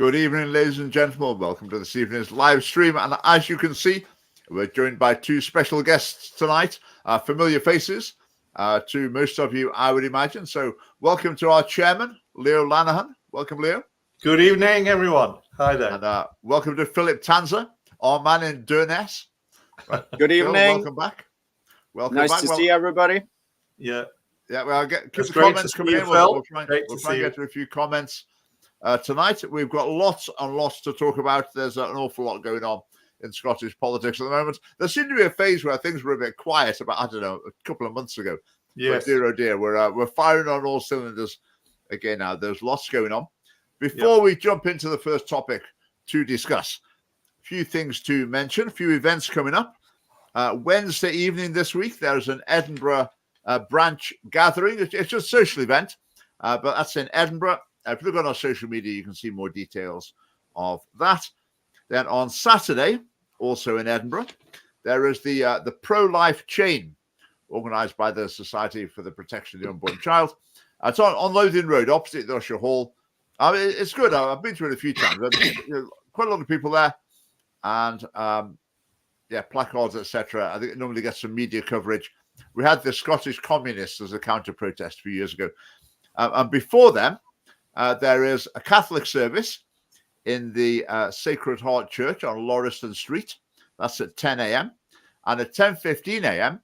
Good evening, ladies and gentlemen. Welcome to this evening's live stream. And as you can see, we're joined by two special guests tonight, familiar faces to most of you, I would imagine. So welcome to our chairman, Leo Lanahan. Welcome, Leo. Good evening, everyone. Hi there. And welcome to Philip Tanzer, our man in Durness. Right. Good evening. Phil, welcome back. Welcome nice back. to see everybody. Yeah. Yeah, well, keep the comments coming in. We'll try and get to a few comments tonight. We've got lots and lots to talk about. There's an awful lot going on in Scottish politics at the moment. There seemed to be a phase where things were a bit quiet about, I don't know, a couple of months ago. Yes. But dear, oh dear, we're firing on all cylinders again now. There's lots going on. Before we jump into the first topic to discuss, a few things to mention, a few events coming up. Wednesday evening this week, there's an Edinburgh branch gathering. It's just a social event, but that's in Edinburgh. If you look on our social media, you can see more details of that. Then on Saturday, also in Edinburgh, there is the ProLife chain organised by the Society for the Protection of the Unborn Child. It's on Lothian Road, opposite the Usher Hall. I mean, it's good. I've been to it a few times. Quite a lot of people there, and placards, etc. I think it normally gets some media coverage. We had the Scottish Communists as a counter-protest a few years ago. And before them, there is a Catholic service in the Sacred Heart Church on Lauriston Street. That's at 10 a.m. And at 10:15 a.m.,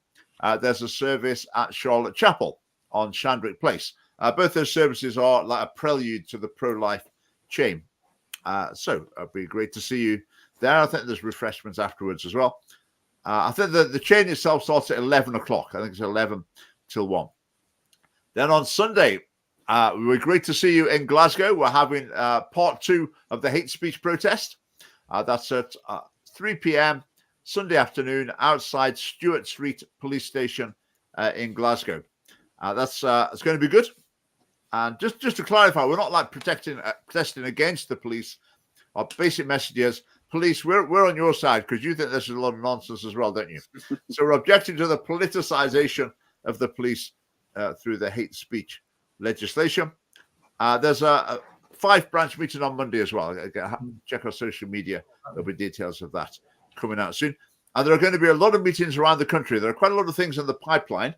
there's a service at Charlotte Chapel on Shandrick Place. Both those services are like a prelude to the pro-life chain. So it'd be great to see you there. I think there's refreshments afterwards as well. I think the chain itself starts at 11 o'clock. I think it's 11 till 1. Then on Sunday, we're great to see you in Glasgow. We're having part 2 of the hate speech protest. That's at 3 p.m. Sunday afternoon outside Stewart Street Police Station in Glasgow. It's going to be good. And just to clarify, we're not like protesting against the police. Our basic message is, police, we're on your side because you think this is a lot of nonsense as well, don't you? So we're objecting to the politicization of the police through the hate speech legislation. There's a 5-branch meeting on Monday as well. Check our social media. There'll be details of that coming out soon. And there are going to be a lot of meetings around the country. There are quite a lot of things in the pipeline.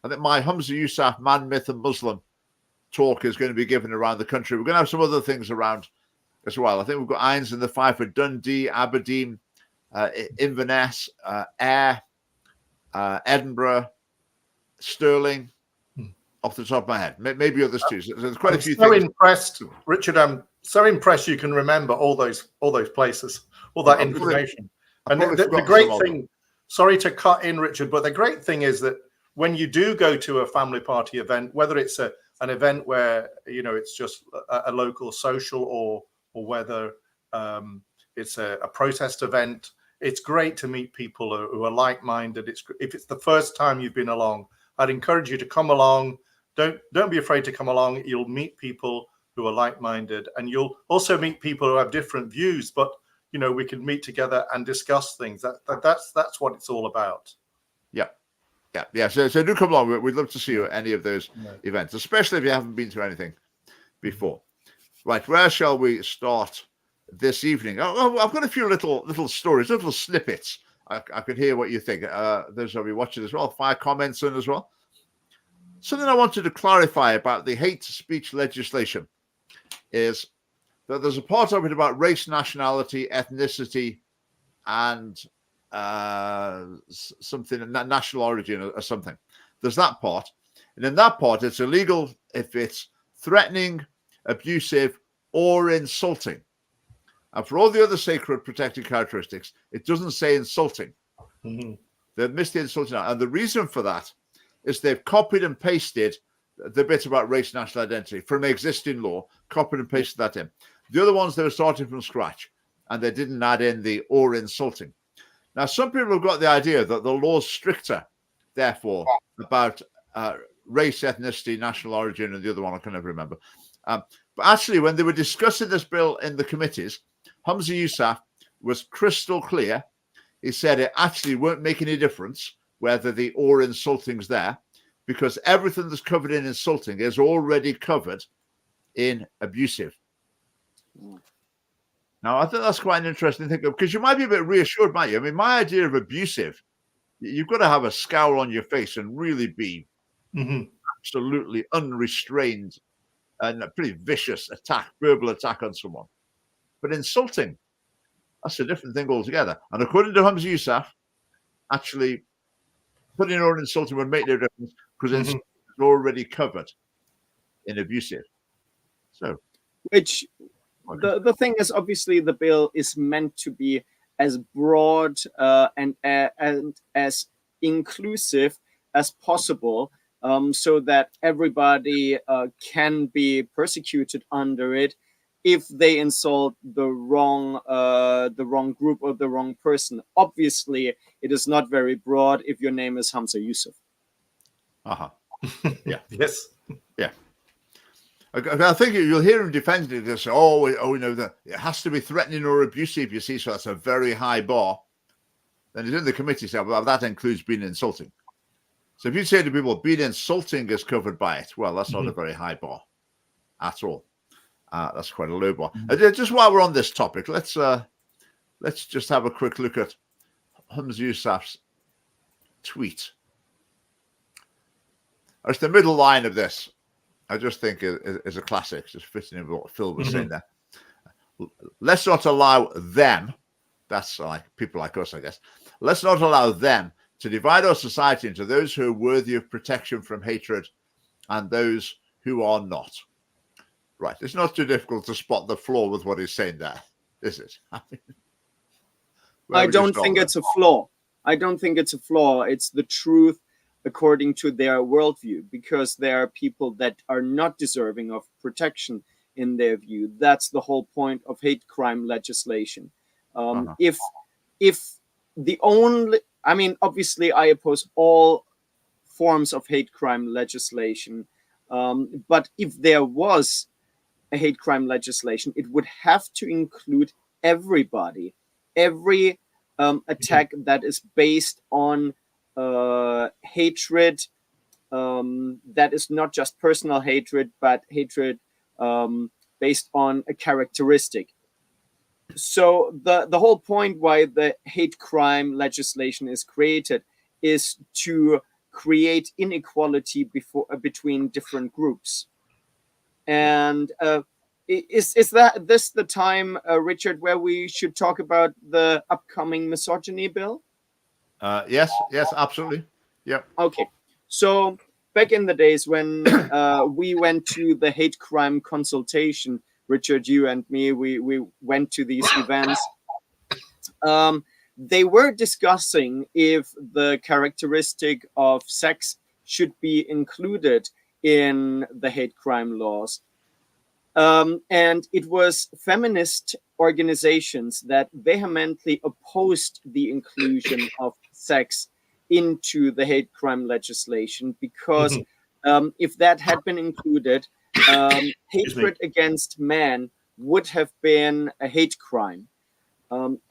I think my Humza Yousaf Man, Myth and Muslim talk is going to be given around the country. We're going to have some other things around as well. I think we've got irons in the fire for Dundee, Aberdeen, Inverness, Ayr, Edinburgh, Stirling, off the top of my head. Maybe others too. So there's quite a few things. Impressed, Richard. I'm so impressed you can remember all those places, all that information. And the great thing, sorry to cut in, Richard, but the great thing is that when you do go to a family party event, whether it's an event where it's just a local social or whether it's a protest event, it's great to meet people who are like-minded. If it's the first time you've been along, I'd encourage you to come along. Don't be afraid to come along. You'll meet people who are like-minded, and you'll also meet people who have different views. But we can meet together and discuss things. That's what it's all about. Yeah. So do come along. We'd love to see you at any of those events, especially if you haven't been to anything before. Right, where shall we start this evening? Oh, I've got a few little stories, little snippets. I could hear what you think. Those of you watching as well, fire comments in as well. Something I wanted to clarify about the hate speech legislation is that there's a part of it about race, nationality, ethnicity, and something, national origin or something. There's that part. And in that part, it's illegal if it's threatening, abusive, or insulting. And for all the other sacred protected characteristics, it doesn't say insulting. Mm-hmm. They've missed the insulting out. And the reason for that is they've copied and pasted the bit about race, national identity from existing law, copied and pasted that in. The other ones, they were starting from scratch, and they didn't add in the or insulting. Now, some people have got the idea that the law's stricter, therefore, about race, ethnicity, national origin, and the other one I can never remember. But actually, when they were discussing this bill in the committees, Humza Yousaf was crystal clear. He said it actually won't make any difference whether the or insulting's there, because everything that's covered in insulting is already covered in abusive. Now, I think that's quite an interesting thing, because you might be a bit reassured, might you? I mean, my idea of abusive, you've got to have a scowl on your face and really be absolutely unrestrained and a pretty vicious attack, verbal attack on someone. But insulting, that's a different thing altogether. And according to Hamza Yousaf, actually putting on insulting would make no difference, because insulting is already covered in abusive. So, which the thing is, obviously the bill is meant to be as broad and as inclusive as possible, so that everybody can be persecuted under it if they insult the wrong group or the wrong person. Obviously, it is not very broad if your name is Hamza Yousaf. Yeah. Yes. Yeah. I think you'll hear him defending it. They'll say, that it has to be threatening or abusive, you see, so that's a very high bar. Then he's in the committee saying, well, that includes being insulting. So if you say to people, being insulting is covered by it, well, that's not a very high bar at all. That's quite a low bar. Just while we're on this topic, let's just have a quick look at Hamza Yousaf's tweet. It's the middle line of this. I just think is a classic, just fitting in what Phil was saying there. Let's not allow them, that's like people like us, I guess. Let's not allow them to divide our society into those who are worthy of protection from hatred and those who are not. Right. It's not too difficult to spot the flaw with what he's saying there, is it? I don't think it's a flaw. I don't think it's a flaw. It's the truth according to their worldview, because there are people that are not deserving of protection in their view. That's the whole point of hate crime legislation. If the only, I mean, obviously I oppose all forms of hate crime legislation, but if there was a hate crime legislation, it would have to include everybody, every attack that is based on hatred, that is not just personal hatred, but hatred based on a characteristic. So the whole point why the hate crime legislation is created is to create inequality between different groups. And is this the time, Richard, where we should talk about the upcoming misogyny bill? Yes, absolutely. Yeah. Okay. So back in the days when we went to the hate crime consultation, Richard, you and me, we went to these events. They were discussing if the characteristic of sex should be included in the hate crime laws. And it was feminist organizations that vehemently opposed the inclusion of sex into the hate crime legislation, because if that had been included, hatred against men would have been a hate crime.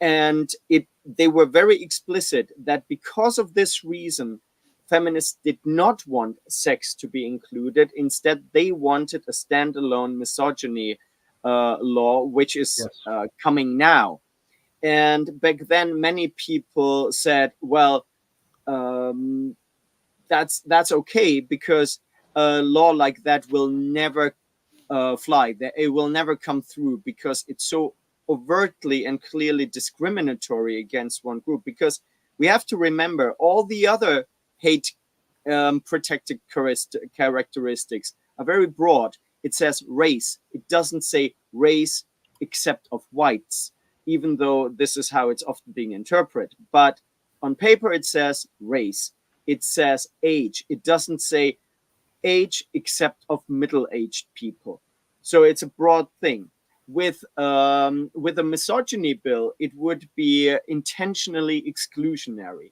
And they were very explicit that because of this reason, feminists did not want sex to be included. Instead, they wanted a standalone misogyny law, which is coming now. And back then, many people said, well, that's okay, because a law like that will never fly. It will never come through, because it's so overtly and clearly discriminatory against one group. Because we have to remember all the other hate protected characteristics are very broad. It says race. It doesn't say race except of whites, even though this is how it's often being interpreted. But on paper, it says race. It says age. It doesn't say age except of middle-aged people. So it's a broad thing. With a misogyny bill, it would be intentionally exclusionary.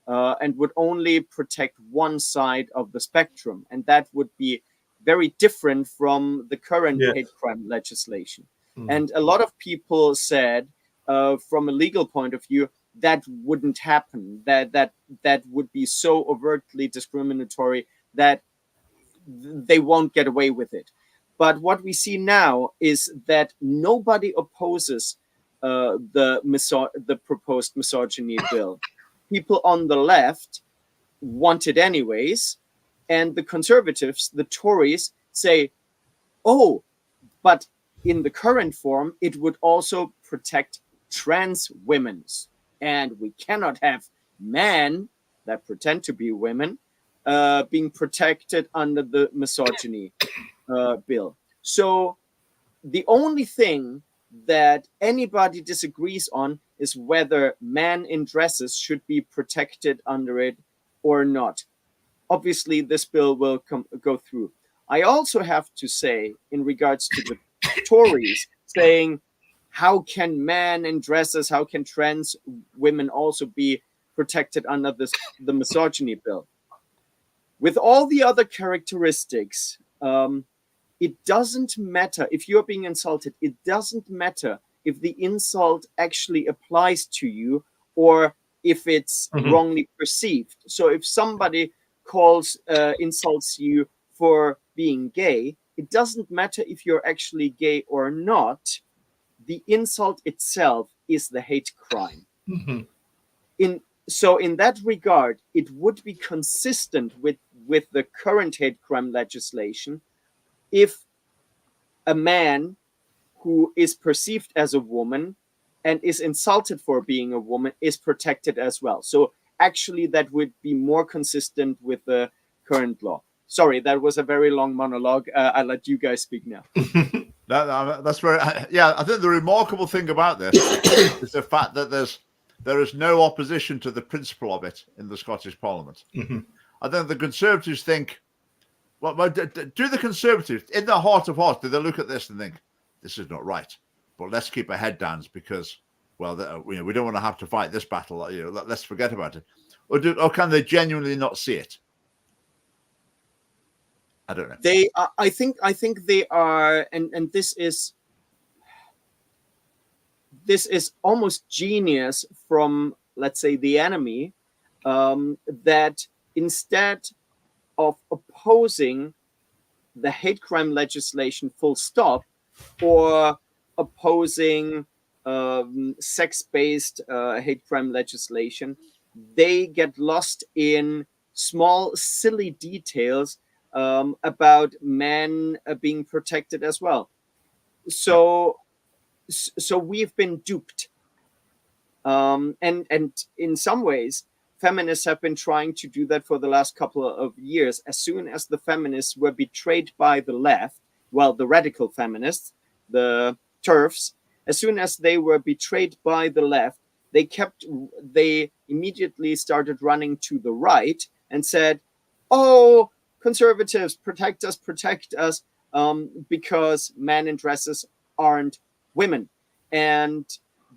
And would only protect one side of the spectrum. And that would be very different from the current hate crime legislation. And a lot of people said, from a legal point of view, that wouldn't happen, that would be so overtly discriminatory that they won't get away with it. But what we see now is that nobody opposes the proposed misogyny bill. People on the left want it anyways, and the conservatives, the Tories, say, oh, but in the current form, it would also protect trans women, and we cannot have men that pretend to be women being protected under the misogyny bill. So the only thing that anybody disagrees on is whether men in dresses should be protected under it or not. Obviously, this bill will go through. I also have to say, in regards to the Tories saying, how can men in dresses, how can trans women also be protected under the misogyny bill? With all the other characteristics, it doesn't matter if you're being insulted. It doesn't matter if the insult actually applies to you or if it's wrongly perceived. So if somebody insults you for being gay, it doesn't matter if you're actually gay or not. The insult itself is the hate crime. So in that regard, it would be consistent with the current hate crime legislation if a man who is perceived as a woman and is insulted for being a woman is protected as well. So actually, that would be more consistent with the current law. Sorry, that was a very long monologue. I'll let you guys speak now. That's very, yeah. I think the remarkable thing about this is the fact that there is no opposition to the principle of it in the Scottish Parliament. I think the Conservatives think, well, do the Conservatives, in their heart of hearts, do they look at this and think, this is not right, but let's keep our head down because, well, we don't want to have to fight this battle. Let's forget about it. Or can they genuinely not see it? I don't know. They, I think they are, and this is almost genius from, let's say, the enemy, that instead of opposing the hate crime legislation full stop, or opposing sex-based hate crime legislation, they get lost in small, silly details about men being protected as well. So we've been duped. And in some ways, feminists have been trying to do that for the last couple of years. As soon as the feminists were betrayed by the left, well, the radical feminists, the TERFs, as soon as they were betrayed by the left, they immediately started running to the right and said, oh, conservatives, protect us, because men in dresses aren't women. And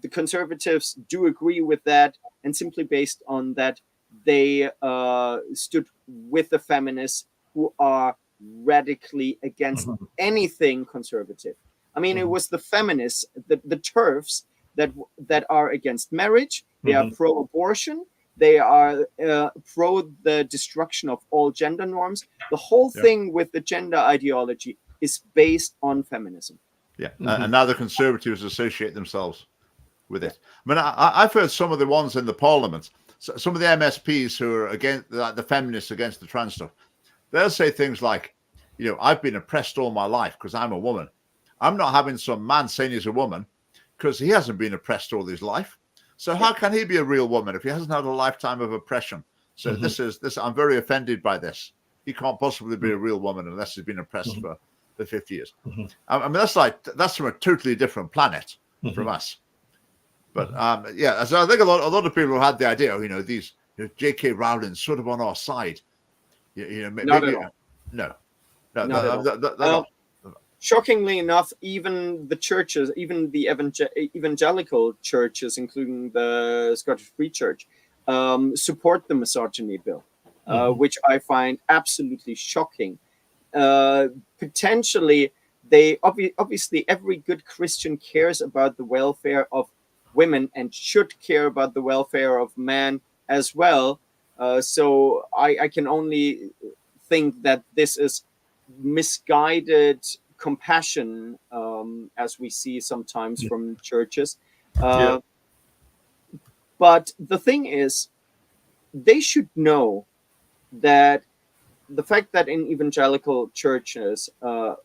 the conservatives do agree with that, and simply based on that, they stood with the feminists who are radically against anything conservative. I mean, it was the feminists, the TERFs, that are against marriage. They are pro-abortion. They are pro the destruction of all gender norms. The whole thing with the gender ideology is based on feminism. Yeah, and now the conservatives associate themselves with it. I mean, I've heard some of the ones in the parliament, some of the MSPs who are against the feminists against the trans stuff. They'll say things like, I've been oppressed all my life because I'm a woman. I'm not having some man saying he's a woman because he hasn't been oppressed all his life. So how can he be a real woman if he hasn't had a lifetime of oppression? So this. I'm very offended by this. He can't possibly be a real woman unless he's been oppressed for 50 years. I mean, that's from a totally different planet from us. But so I think a lot of people have had the idea, these J.K. Rowling sort of on our side. Maybe, not at all. No. Shockingly enough, even the churches, even the evangelical churches, including the Scottish Free Church, support the misogyny bill, which I find absolutely shocking. Potentially, obviously every good Christian cares about the welfare of women and should care about the welfare of men as well. So I can only think that this is misguided compassion, as we see sometimes from churches. But the thing is, they should know that the fact that in evangelical churches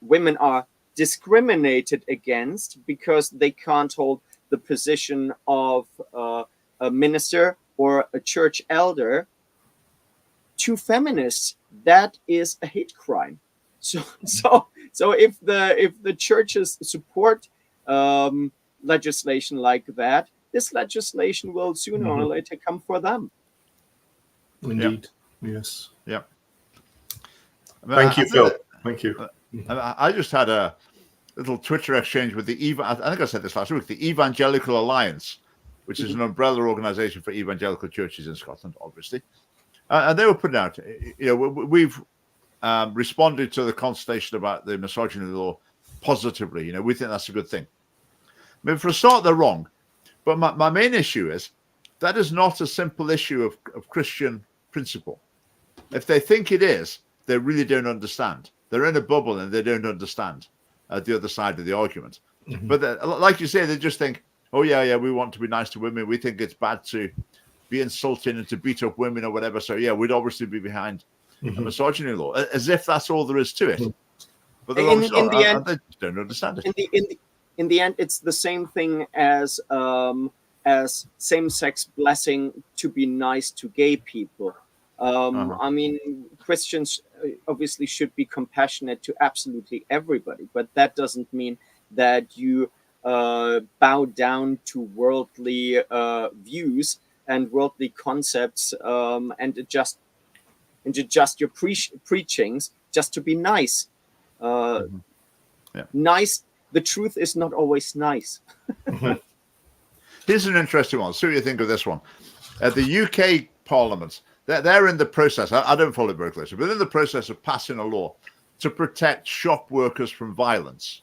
women are discriminated against because they can't hold the position of a minister or a church elder, to feminists that is a hate crime. So if the churches support legislation like that, this legislation will sooner or later come for them. Indeed. Yes. Yeah. Thank you, Phil. Thank you. I just had a little Twitter exchange with I think I said this last week, the Evangelical Alliance, which is an umbrella organization for evangelical churches in Scotland, obviously. And they were putting out, we've responded to the consultation about the misogyny law positively. We think that's a good thing. I mean, for a start, they're wrong. But my main issue is that is not a simple issue of Christian principle. If they think it is, they really don't understand. They're in a bubble and they don't understand the other side of the argument. But like you say, they just think, oh, yeah, we want to be nice to women. We think it's bad to be insulting and to beat up women or whatever. So, yeah, we'd obviously be behind a misogyny law, as if that's all there is to it. But in the end, they don't understand it. In the end, it's the same thing as same-sex blessing to be nice to gay people. I mean, Christians obviously should be compassionate to absolutely everybody, but that doesn't mean that you bow down to worldly views and worldly concepts and adjust your preachings just to be nice. Nice. The truth is not always nice. Here's an interesting one. See what you think of this one. The UK Parliament, they're in the process, I don't follow it very closely, but in the process of passing a law to protect shop workers from violence.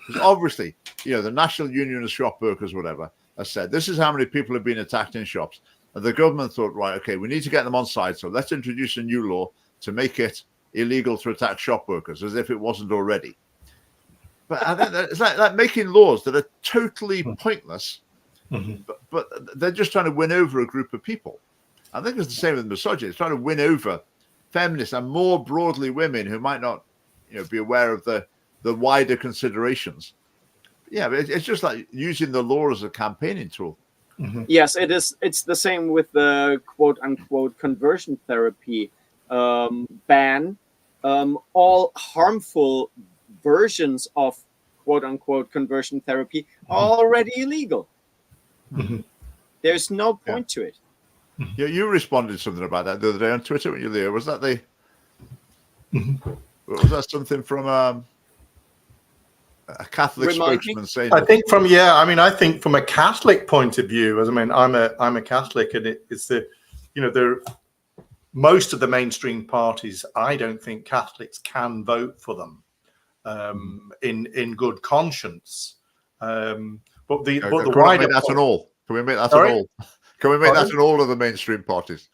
Because obviously, the National Union of Shop Workers, whatever, has said, this is how many people have been attacked in shops. And the government thought, right, okay, we need to get them on side, so let's introduce a new law to make it illegal to attack shop workers, as if it wasn't already. But I think it's like making laws that are totally pointless, but they're just trying to win over a group of people. I think it's the same with misogyny. It's trying to win over feminists and more broadly women who might not, be aware of the wider considerations. Yeah, but it's just like using the law as a campaigning tool. Yes, it is. It's the same with the quote unquote conversion therapy ban. All harmful versions of quote unquote conversion therapy are already illegal. There's no point to it. Yeah, you responded something about that the other day on Twitter when you were there. Was that was that something from a Catholic spokesman saying? I think from a Catholic point of view, I'm a Catholic, and it's most of the mainstream parties. I don't think Catholics can vote for them in good conscience. But the wider that on all. Can we make that on all? Can we make that in all of the mainstream parties?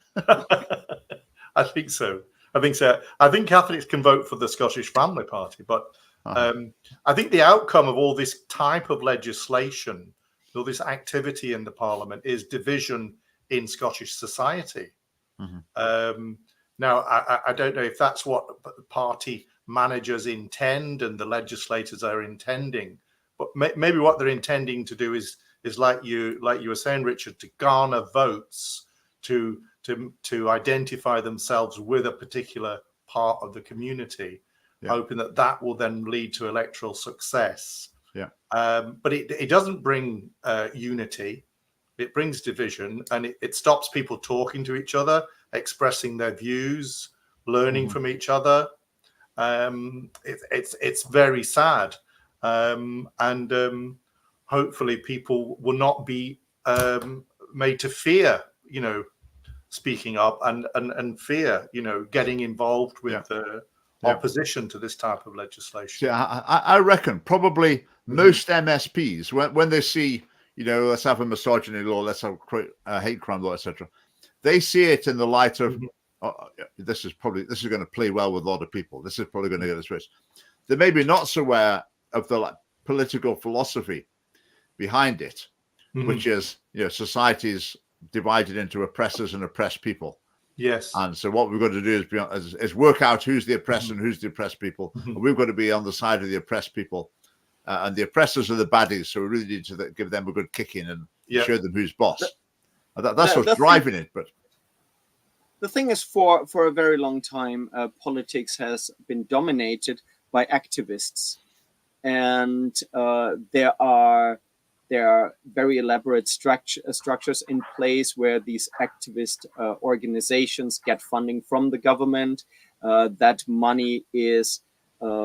I think so. I think Catholics can vote for the Scottish Family Party, but I think the outcome of all this type of legislation, all this activity in the Parliament, is division in Scottish society. Now, I don't know if that's what party managers intend and the legislators are intending, but maybe what they're intending to do is like you were saying, Richard, to garner votes to identify themselves with a particular part of the community, hoping that will then lead to electoral success. But it doesn't bring unity. It brings division, and it stops people talking to each other, expressing their views, learning from each other. It's very sad, and hopefully people will not be made to fear, speaking up and fear, getting involved with opposition to this type of legislation. Yeah, I reckon probably most MSPs, when they see, let's have a misogyny law, let's have a hate crime law, etc., they see it in the light of, this is going to play well with a lot of people. This is probably going to get us rich. They may be not so aware of the political philosophy behind it, which is, society's divided into oppressors and oppressed people. Yes. And so what we've got to do is work out who's the oppressed and who's the oppressed people. And we've got to be on the side of the oppressed people. And the oppressors are the baddies. So we really need to give them a good kick in and show them who's boss. That's what's driving it. But the thing is, for a very long time, politics has been dominated by activists. And there are very elaborate structures in place where these activist organizations get funding from the government. That money is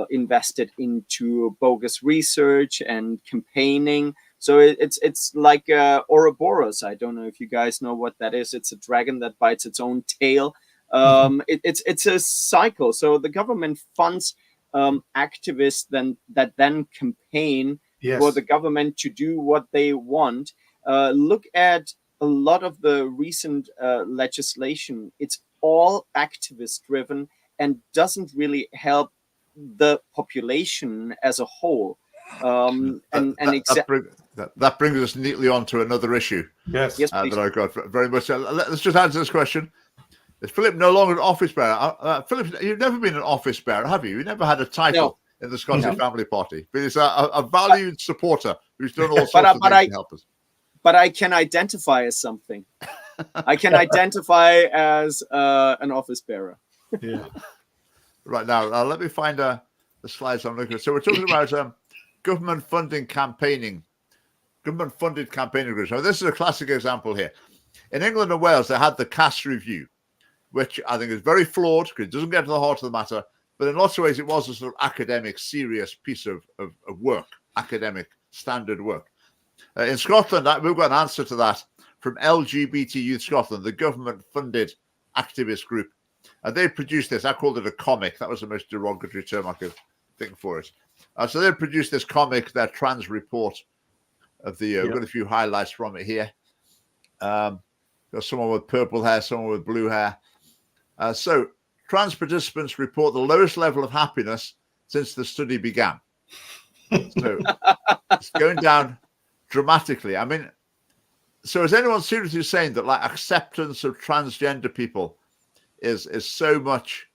invested into bogus research and campaigning. So it's like Ouroboros. I don't know if you guys know what that is. It's a dragon that bites its own tail. It's a cycle. So the government funds activists that then campaign for the government to do what they want. Look at a lot of the recent legislation. It's all activist driven and doesn't really help the population as a whole. That brings us neatly on to another issue. Yes, that I got very much. Let's just answer this question. Is Philip no longer an office bearer? Philip, you've never been an office bearer, have you? You never had a title in the Scottish Family Party. But he's a valued supporter who's done all sorts of things to help us. But I can identify as something. I can identify as an office bearer. Yeah. Right now, let me find the slides I'm looking at. So we're talking about government-funded campaigning groups. Now, this is a classic example here. In England and Wales, they had the Cass Review, which I think is very flawed because it doesn't get to the heart of the matter. But in lots of ways, it was a sort of academic, serious piece of work, academic standard work. In Scotland, we've got an answer to that from LGBT Youth Scotland, the government-funded activist group. And they produced this. I called it a comic. That was the most derogatory term I could think for it. So they produced this comic, their trans report of the. We've got a few highlights from it here. There's someone with purple hair, someone with blue hair. So trans participants report the lowest level of happiness since the study began. So it's going down dramatically. I mean, so is anyone seriously saying that like acceptance of transgender people is so much,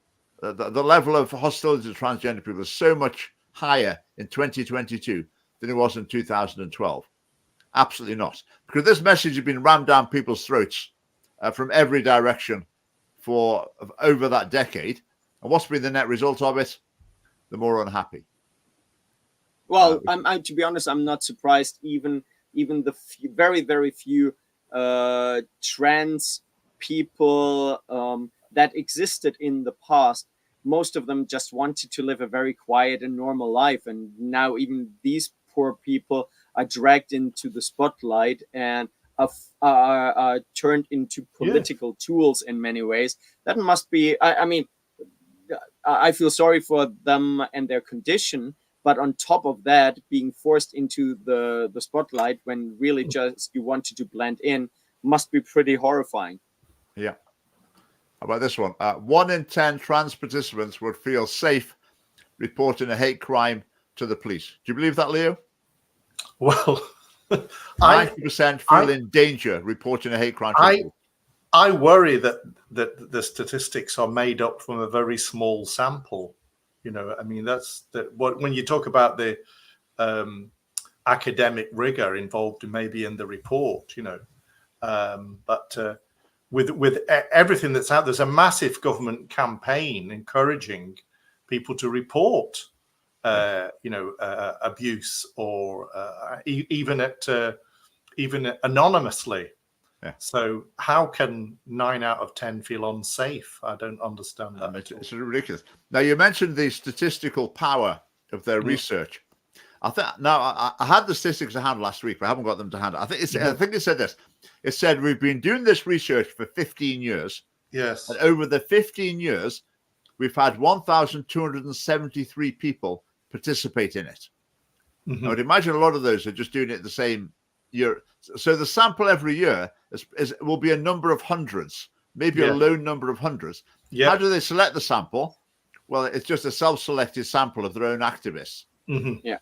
the level of hostility to transgender people is so much higher in 2022 than it was in 2012? Absolutely not. Because this message has been rammed down people's throats from every direction for over that decade. And what's been the net result of it? The more unhappy. Well, to be honest, I'm not surprised. Even the very, very few trans people that existed in the past, most of them just wanted to live a very quiet and normal life. And now even these poor people are dragged into the spotlight and are turned into political tools in many ways. That must be, I mean, I feel sorry for them and their condition, but on top of that, being forced into the spotlight when really just you wanted to blend in must be pretty horrifying. Yeah. How about this one? 1 in 10 trans participants would feel safe reporting a hate crime to the police. Do you believe that, Leo? Well, 90% feel in danger reporting a hate crime to the police. I worry that the statistics are made up from a very small sample. You know, I mean, when you talk about the academic rigor involved maybe in the report, you know, but with everything that's out, there's a massive government campaign encouraging people to report, abuse or even anonymously. Yeah. So how can 9 out of 10 feel unsafe? I don't understand that. It's ridiculous. Now, you mentioned the statistical power of their research. I had the statistics to hand last week, but I haven't got them to hand. I think it said this. It said we've been doing this research for 15 years. Yes. And over the 15 years, we've had 1,273 people participate in it. I would imagine a lot of those are just doing it the same year. So the sample every year will be a number of hundreds, maybe a low number of hundreds. Yeah. How do they select the sample? Well, it's just a self-selected sample of their own activists. Yeah.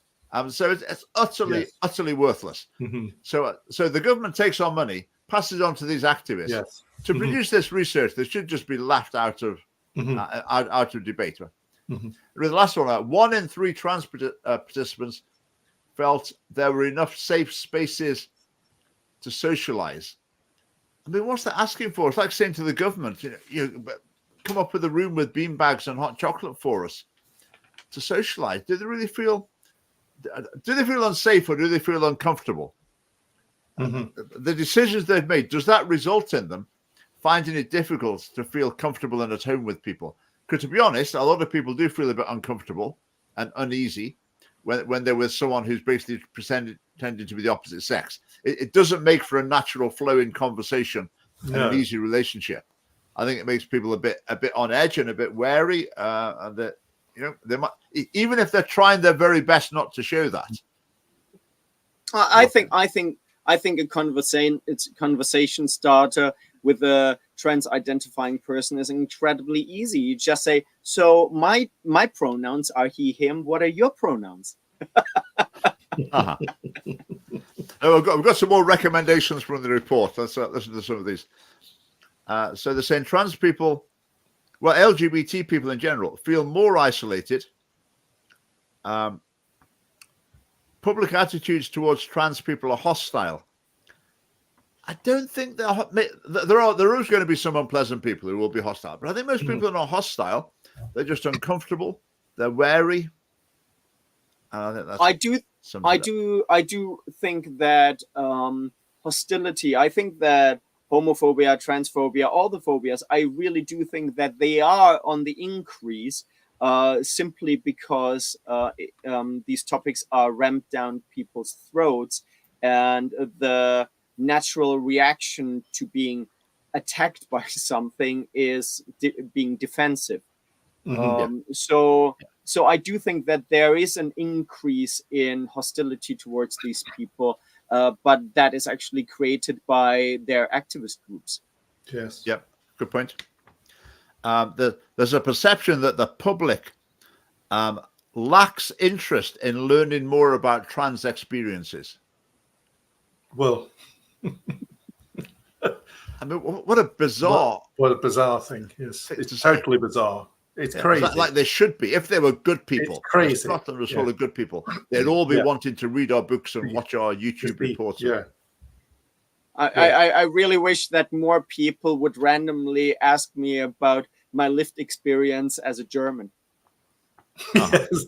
So it's utterly worthless. So the government takes our money, passes it on to these activists to produce this research that should just be laughed out of debate. The last one in 3 trans participants felt there were enough safe spaces to socialize. I mean, what's that asking for? It's like saying to the government, you come up with a room with beanbags and hot chocolate for us to socialize. Do they really feel unsafe, or do they feel uncomfortable? The decisions they've made, does that result in them finding it difficult to feel comfortable and at home with people? Because to be honest, a lot of people do feel a bit uncomfortable and uneasy when they're with someone who's basically pretending to be the opposite sex. It doesn't make for a natural flowing conversation and an easy relationship. I think it makes people a bit on edge and a bit wary, and that they might, even if they're trying their very best not to show that. I think a conversation starter with a trans identifying person is incredibly easy. You just say, so my pronouns are he, him. What are your pronouns? We've got some more recommendations from the report. Let's listen to some of these. So they're saying trans people, well, LGBT people in general, feel more isolated. Public attitudes towards trans people are hostile. I don't think there are always going to be some unpleasant people who will be hostile, but I think most people are not hostile. They're just uncomfortable. They're wary. I do think that hostility. I think that homophobia, transphobia, all the phobias, I really do think that they are on the increase, simply because these topics are rammed down people's throats, and the natural reaction to being attacked by something is being defensive. So I do think that there is an increase in hostility towards these people, but that is actually created by their activist groups. Yes. Yep. Good point. There's a perception that the public lacks interest in learning more about trans experiences. Well, I mean, what a bizarre thing. Yes, it's totally bizarre. It's crazy. Like they should be. If they were good people, it's crazy. Scotland was full of good people, they'd all be wanting to read our books and watch our YouTube reports. I really wish that more people would randomly ask me about my lived experience as a German. Yes.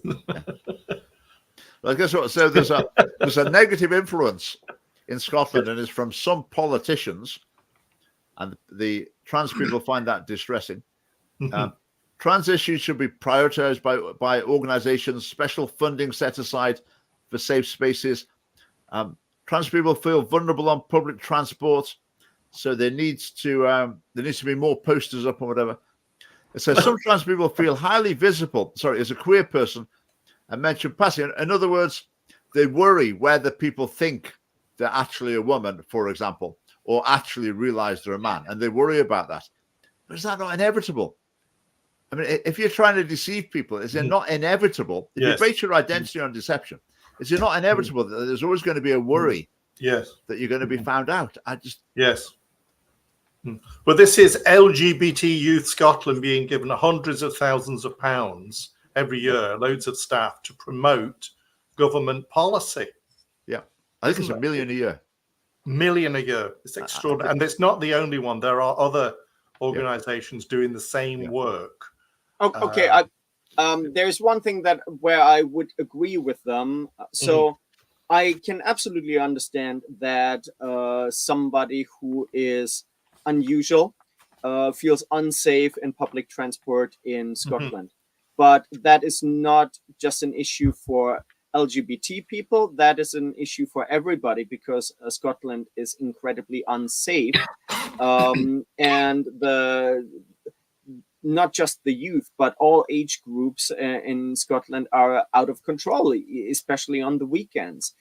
Well, guess what? So there's a negative influence in Scotland, and it's from some politicians, and the trans people find that distressing. Trans issues should be prioritized by organizations, special funding set aside for safe spaces. Trans people feel vulnerable on public transport, so there needs to be more posters up or whatever. It says some trans people feel highly visible. Sorry, as a queer person, I mentioned passing. In other words, they worry whether people think they're actually a woman, for example, or actually realize they're a man, and they worry about that. But is that not inevitable? I mean, if you're trying to deceive people, is it not inevitable? If you base your identity on deception, is it not inevitable that there's always going to be a worry that you're going to be found out? But this is LGBT Youth Scotland being given hundreds of thousands of pounds every year, loads of staff to promote government policy. Yeah, I think it's $1 million a year. Million a year. It's extraordinary. And it's not the only one. There are other organizations doing the same work. Okay, there's one thing where I would agree with them. So I can absolutely understand that somebody who is unusual feels unsafe in public transport in Scotland. But that is not just an issue for LGBT people. That is an issue for everybody, because Scotland is incredibly unsafe. And not just the youth, but all age groups in Scotland are out of control, especially on the weekends.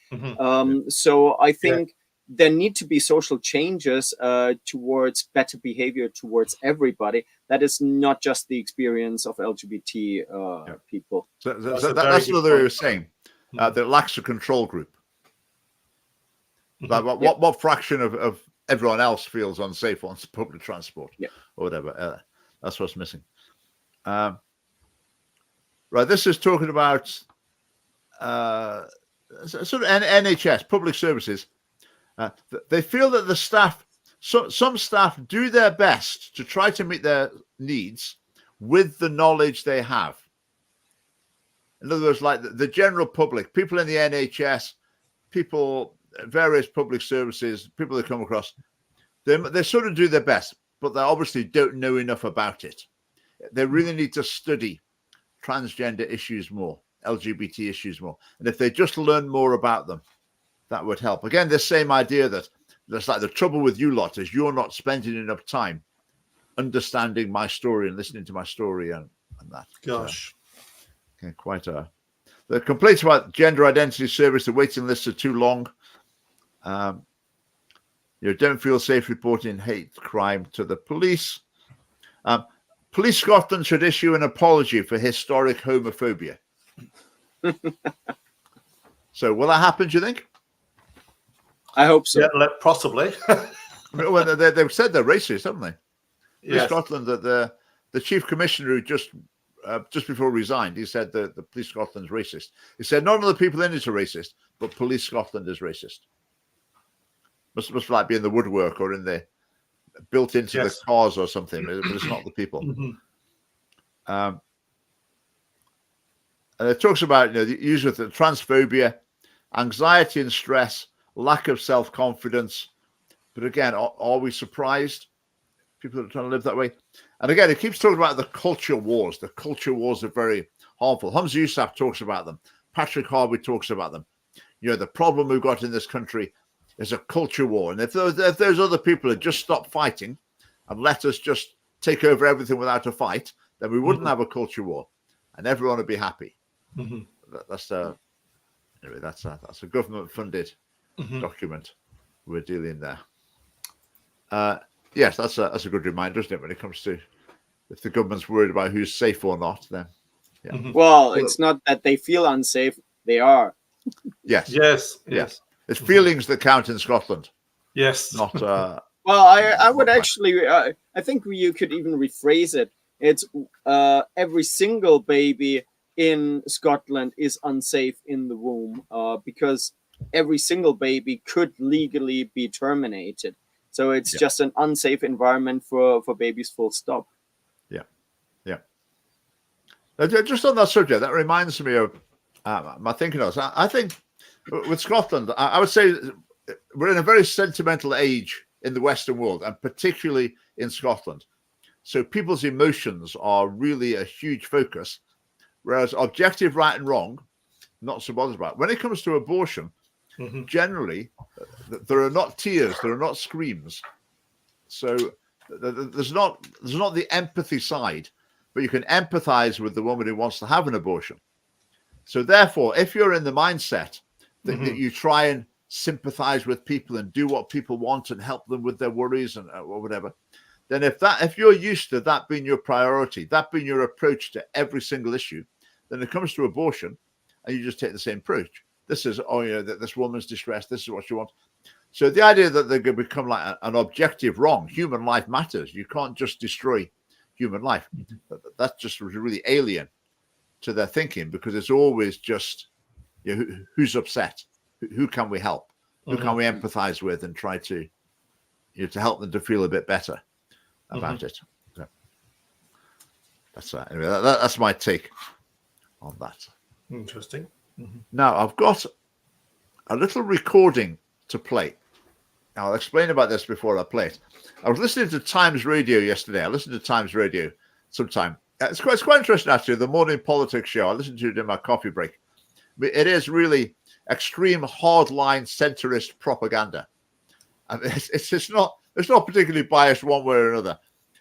So I think there need to be social changes towards better behavior towards everybody. That is not just the experience of LGBT people. So that's what they were saying. that lacks a control group. Like what fraction of everyone else feels unsafe on public transport or whatever? That's what's missing. Right, this is talking about sort of NHS, public services. They feel that the staff, some staff do their best to try to meet their needs with the knowledge they have. In other words, like the general public, people in the NHS, people, various public services, people they come across, they sort of do their best, but they obviously don't know enough about it. They really need to study transgender issues more, LGBT issues more. And if they just learn more about them, that would help. Again, this same idea that that's like the trouble with you lot is you're not spending enough time understanding my story and listening to my story and that. Gosh. Okay, quite the complaints about gender identity service, the waiting lists are too long. You don't feel safe reporting hate crime to the police. Police Scotland should issue an apology for historic homophobia. So will that happen, do you think? I hope so. Yeah, possibly. Well, they've said they're racist, haven't they? Yes. Scotland, that the chief commissioner who just before he resigned, he said that the Police Scotland's racist. He said none of the people in it are racist, but Police Scotland is racist. Must like be in the woodwork or in the built into the cars or something, but it's not the people. And it talks about the use of the transphobia, anxiety and stress, lack of self-confidence. But again, are we surprised? People are trying to live that way. And again, it keeps talking about the culture wars. The culture wars are very harmful. Hamza Yousaf talks about them. Patrick Harvey talks about them. The problem we've got in this country is a culture war. And if those other people had just stopped fighting and let us just take over everything without a fight, then we wouldn't have a culture war and everyone would be happy. That's a government-funded document we're dealing there. Yes, that's a good reminder, isn't it? When it comes to if the government's worried about who's safe or not, then Well, it's not that they feel unsafe; they are. Yes. It's feelings that count in Scotland. Yes. Not. Well, I would actually. I think you could even rephrase it. It's every single baby in Scotland is unsafe in the womb because every single baby could legally be terminated. So it's just an unsafe environment for babies, full stop. Just on that subject, that reminds me of my thinking of. I think with Scotland, I would say we're in a very sentimental age in the Western world, and particularly in Scotland. So people's emotions are really a huge focus, whereas objective right and wrong, not so bothered about. When it comes to abortion, generally, there are not tears, there are not screams. So there's not the empathy side, but you can empathize with the woman who wants to have an abortion. So therefore, if you're in the mindset that you try and sympathize with people and do what people want and help them with their worries and or whatever, then if you're used to that being your priority, that being your approach to every single issue, then it comes to abortion and you just take the same approach. This is, this woman's distressed, this is what she wants. So the idea that they're going to become like an objective wrong, human life matters. You can't just destroy human life. That's just really alien to their thinking, because it's always just who's upset, who can we help, who can we empathize with and try to to help them to feel a bit better about it. So that's anyway. That's my take on that. Interesting. Now I've got a little recording to play. Now, I'll explain about this before I play it. I was listening to Times Radio yesterday. I listened to Times Radio sometime. It's quite interesting, actually, the morning politics show. I listened to it in my coffee break. It is really extreme, hardline, centrist propaganda. And it's not particularly biased one way or another.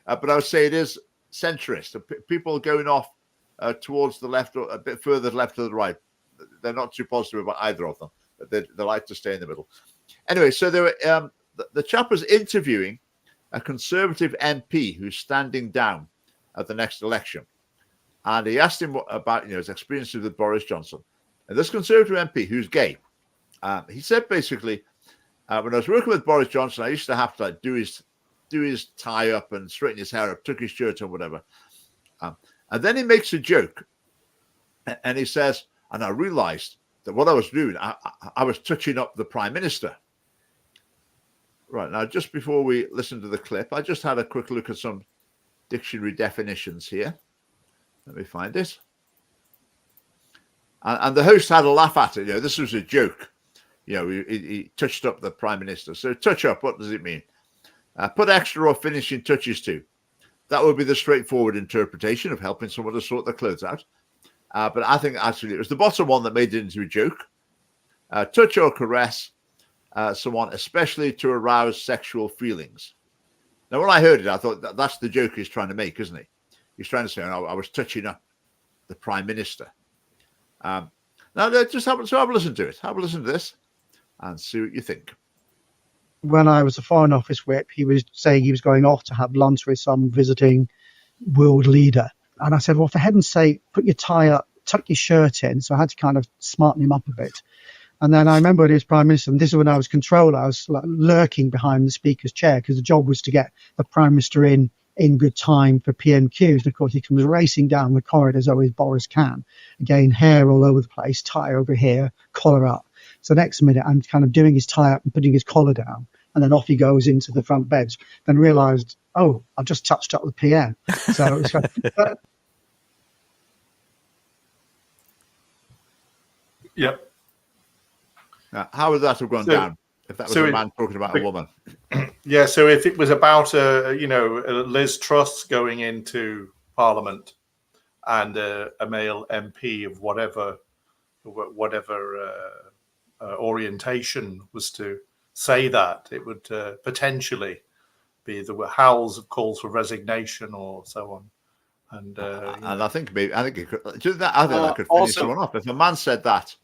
But I would say it is centrist. People going off towards the left or a bit further left to the right. They're not too positive about either of them. They like to stay in the middle. Anyway, so they were, the chap was interviewing a Conservative MP who's standing down at the next election. And he asked him about his experiences with Boris Johnson. And this Conservative MP who's gay, he said basically, when I was working with Boris Johnson, I used to have to like, do his tie up and straighten his hair up, tuck his shirt or whatever. And then he makes a joke, and he says, and I realized that what I was doing, I was touching up the Prime Minister. Right, now, just before we listen to the clip, I just had a quick look at some dictionary definitions here. Let me find it. And the host had a laugh at it. You know, this was a joke. You know, he touched up the Prime Minister. So touch up, what does it mean? Put extra or finishing touches to. That would be the straightforward interpretation of helping someone to sort their clothes out. But I think actually it was the bottom one that made it into a joke. Touch or caress someone, especially to arouse sexual feelings. Now, when I heard it, I thought that's the joke he's trying to make, isn't he? He's trying to say, oh, I was touching up the Prime Minister. Now, just have a listen to it. Have a listen to this and see what you think. When I was a Foreign Office whip, he was saying he was going off to have lunch with some visiting world leader. And I said, well, for heaven's sake, put your tie up, tuck your shirt in. So I had to kind of smarten him up a bit. And then I remember when he was Prime Minister, and this is when I was controller, I was like lurking behind the Speaker's chair because the job was to get the Prime Minister in good time for PMQs. And of course, he comes racing down the corridor as always Boris can. Again, hair all over the place, tie over here, collar up. So next minute, I'm kind of doing his tie up and putting his collar down. And then off he goes into the front bench. Then realised, oh, I've just touched up the PM. So it was kind of, Yep. Now, how would that have gone down if that was a man talking about a woman? Yeah, so if it was about Liz Truss going into Parliament and a male MP of whatever orientation was to say that, it would potentially be the howls of calls for resignation or so on. And I think it could. That could finish someone off. If a man said that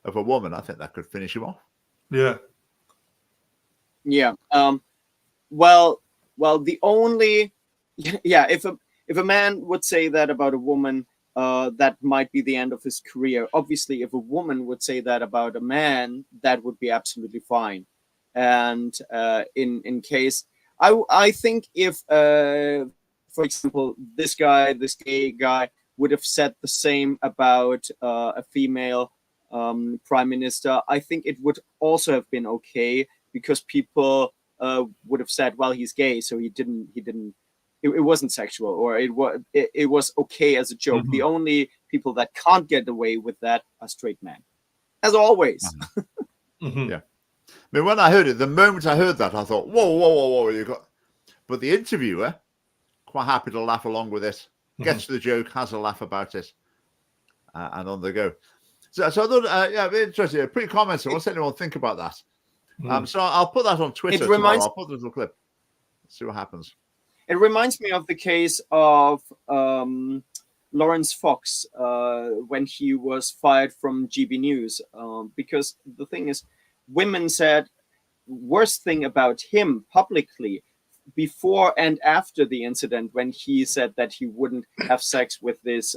of a woman, I think that could finish him off. Yeah. Yeah. Well, the only, if a man would say that about a woman, that might be the end of his career. Obviously, if a woman would say that about a man, that would be absolutely fine. And in case, I think if, for example, this gay guy would have said the same about a female prime minister, I think it would also have been okay, because people would have said, well, he's gay, so it wasn't sexual, or it was okay as a joke. Mm-hmm. The only people that can't get away with that are straight men, as always. Mm-hmm. Yeah. I mean, when I heard it, the moment I heard that, I thought, whoa, but the interviewer, quite happy to laugh along with it, gets the joke, has a laugh about it, and on they go. So I thought, interesting. Pretty comments. What's anyone think about that? So I'll put that on Twitter tomorrow. I'll put the little clip. Let's see what happens. It reminds me of the case of Lawrence Fox when he was fired from GB News, because the thing is, women said worst thing about him publicly before and after the incident, when he said that he wouldn't have sex with this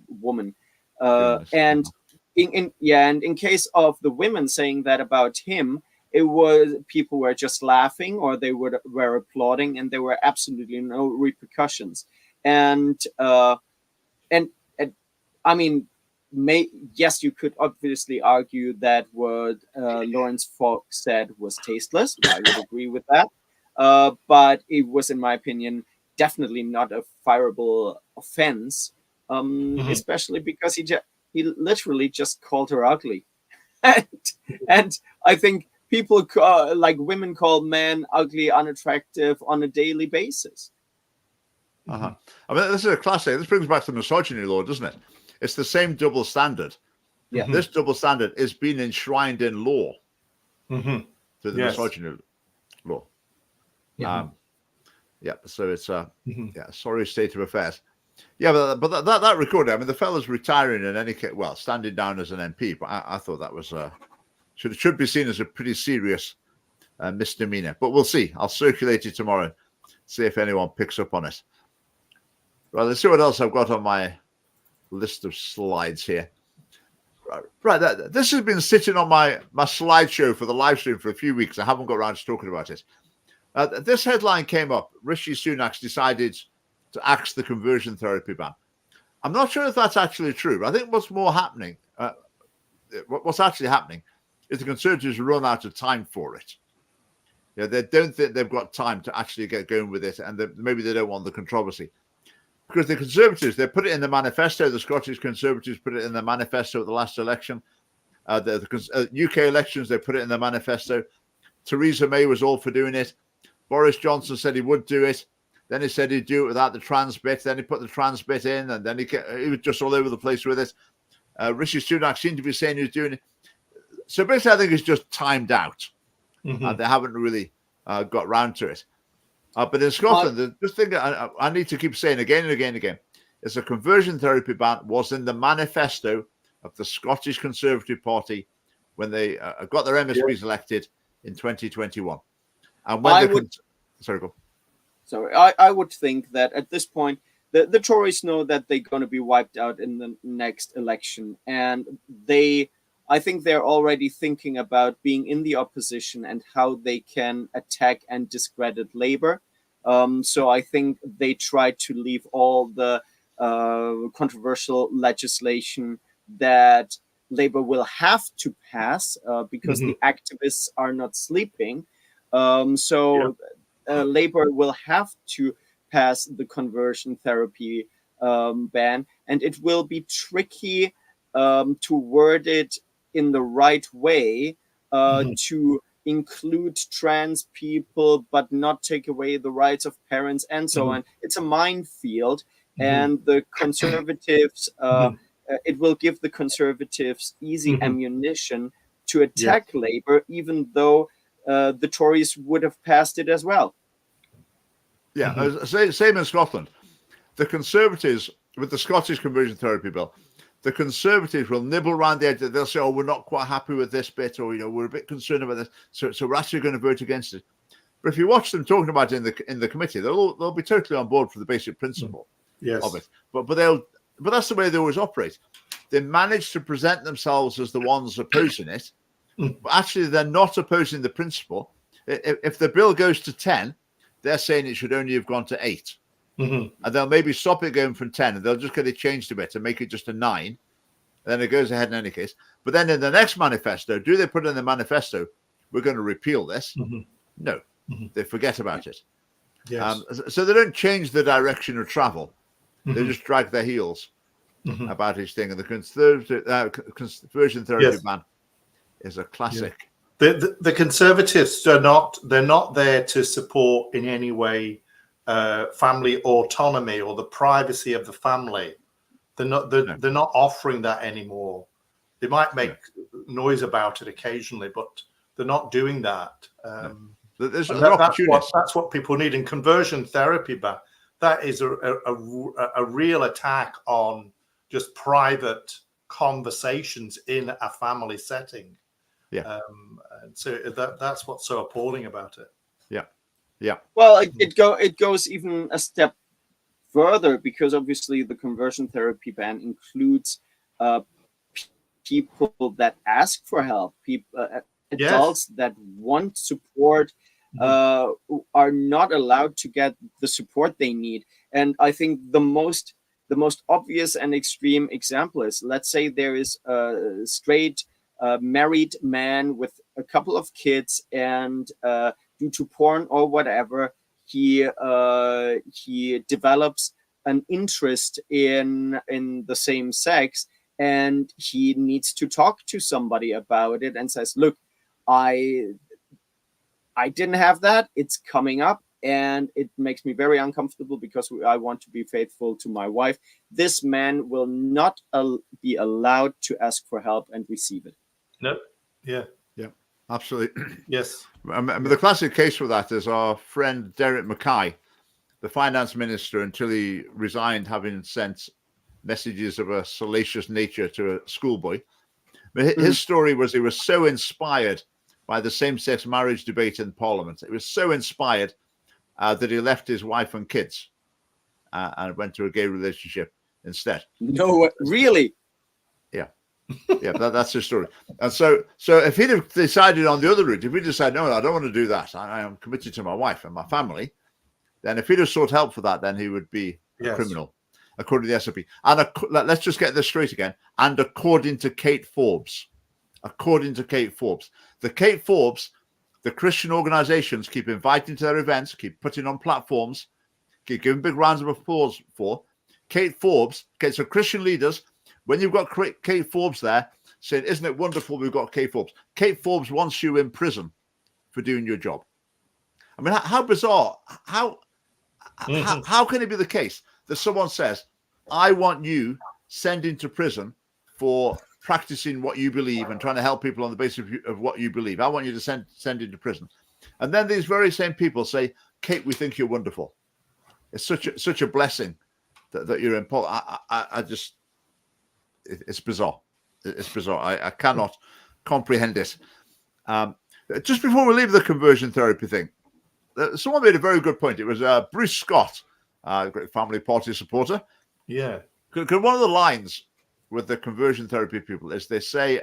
woman, and in case of the women saying that about him, it was people were just laughing, or they were applauding, and there were absolutely no repercussions. And I mean, yes, you could obviously argue that what Lawrence Fox said was tasteless. I would agree with that, but it was, in my opinion, definitely not a fireable offense. Especially because he literally just called her ugly, and I think people like women call men ugly, unattractive on a daily basis. I mean, this is a classic. This brings back to the misogyny law, doesn't it? It's the same double standard. Yeah. This double standard is being enshrined in law to the misogyny law. Yeah. So it's a sorry state of affairs. Yeah, but that recording, I mean, the fellow's retiring in any case, well, standing down as an MP, but I thought that was should be seen as a pretty serious misdemeanor. But we'll see. I'll circulate it tomorrow, see if anyone picks up on it. Right, let's see what else I've got on my list of slides here. Right, this has been sitting on my slideshow for the live stream for a few weeks. I haven't got around to talking about it. This headline came up. Rishi Sunak's decided to axe the conversion therapy ban. I'm not sure if that's actually true, but I think what's actually happening is the Conservatives run out of time for it. Yeah, they don't think they've got time to actually get going with it, and maybe they don't want the controversy. Because the Conservatives, they put it in the manifesto. The Scottish Conservatives put it in the manifesto at the last election. The UK elections, they put it in the manifesto. Theresa May was all for doing it. Boris Johnson said he would do it. Then he said he'd do it without the trans bit. Then he put the trans bit in, and then he was just all over the place with it. Rishi Sunak seemed to be saying he was doing it. So basically, I think it's just timed out. They haven't really got round to it. But in Scotland, the thing that I need to keep saying again and again and again is the conversion therapy ban was in the manifesto of the Scottish Conservative Party when they got their MSPs elected in 2021. And when I would think that at this point, the Tories know that they're going to be wiped out in the next election. And I think they're already thinking about being in the opposition and how they can attack and discredit Labour. So I think they try to leave all the controversial legislation that Labour will have to pass because the activists are not sleeping. Labour will have to pass the conversion therapy ban, and it will be tricky to word it in the right way to include trans people but not take away the rights of parents and so on. It's a minefield, and the Conservatives it will give the Conservatives easy ammunition to attack Labour, even though the Tories would have passed it as well. Same in Scotland. The Conservatives, with the Scottish conversion therapy bill, the Conservatives will nibble around the edge. They'll say, "Oh, we're not quite happy with this bit," or we're a bit concerned about this, so we're actually going to vote against it. But if you watch them talking about it in the committee, they'll be totally on board for the basic principle of it. But that's the way they always operate. They manage to present themselves as the ones opposing it, but actually they're not opposing the principle. If the bill goes to 10, they're saying it should only have gone to 8. And they'll maybe stop it going from 10, and they'll just get it changed a bit and make it just a 9. And then it goes ahead in any case. But then in the next manifesto, do they put in the manifesto, we're going to repeal this? No, they forget about it. So they don't change the direction of travel. They just drag their heels about each thing. And the conversion therapy ban is a classic. The Conservatives they're not there to support in any way family autonomy or the privacy of the family. They're not offering that anymore. They might make noise about it occasionally, but they're not doing that. That's what people need. In conversion therapy, but that is a real attack on just private conversations in a family setting. And so that's what's so appalling about it. Well, it goes even a step further, because obviously the conversion therapy ban includes people that ask for help, adults that want support are not allowed to get the support they need. And I think the most obvious and extreme example is, let's say there is a straight married man with a couple of kids, and due to porn or whatever, he develops an interest in the same sex, and he needs to talk to somebody about it and says, "Look, I didn't have that. It's coming up, and it makes me very uncomfortable because I want to be faithful to my wife." This man will not be allowed to ask for help and receive it. No. Absolutely. Yes. The classic case for that is our friend Derek Mackay, the finance minister, until he resigned, having sent messages of a salacious nature to a schoolboy. His story was he was so inspired by the same-sex marriage debate in Parliament. It was so inspired that he left his wife and kids and went to a gay relationship. instead. No, really? Yeah, that's his story. And so if he'd have decided on the other route, if he decided, no, I don't want to do that, I am committed to my wife and my family, then if he'd have sought help for that, then he would be a criminal, according to the SLP. And let's just get this straight again. And according to Kate Forbes, the Kate Forbes, the Christian organizations keep inviting to their events, keep putting on platforms, keep giving big rounds of applause for Kate Forbes. Okay, so Christian leaders, when you've got Kate Forbes there saying, isn't it wonderful we've got Kate Forbes? Kate Forbes wants you in prison for doing your job. I mean, how bizarre. How can it be the case that someone says, I want you sent into prison for practicing what you believe and trying to help people on the basis of what you believe. I want you to send into prison. And then these very same people say, Kate, we think you're wonderful. It's such a blessing that you're in. I just... It's bizarre. It's bizarre. I cannot comprehend it. Just before we leave the conversion therapy thing, someone made a very good point. It was Bruce Scott, a great Family Party supporter. Yeah. Because one of the lines with the conversion therapy people is they say,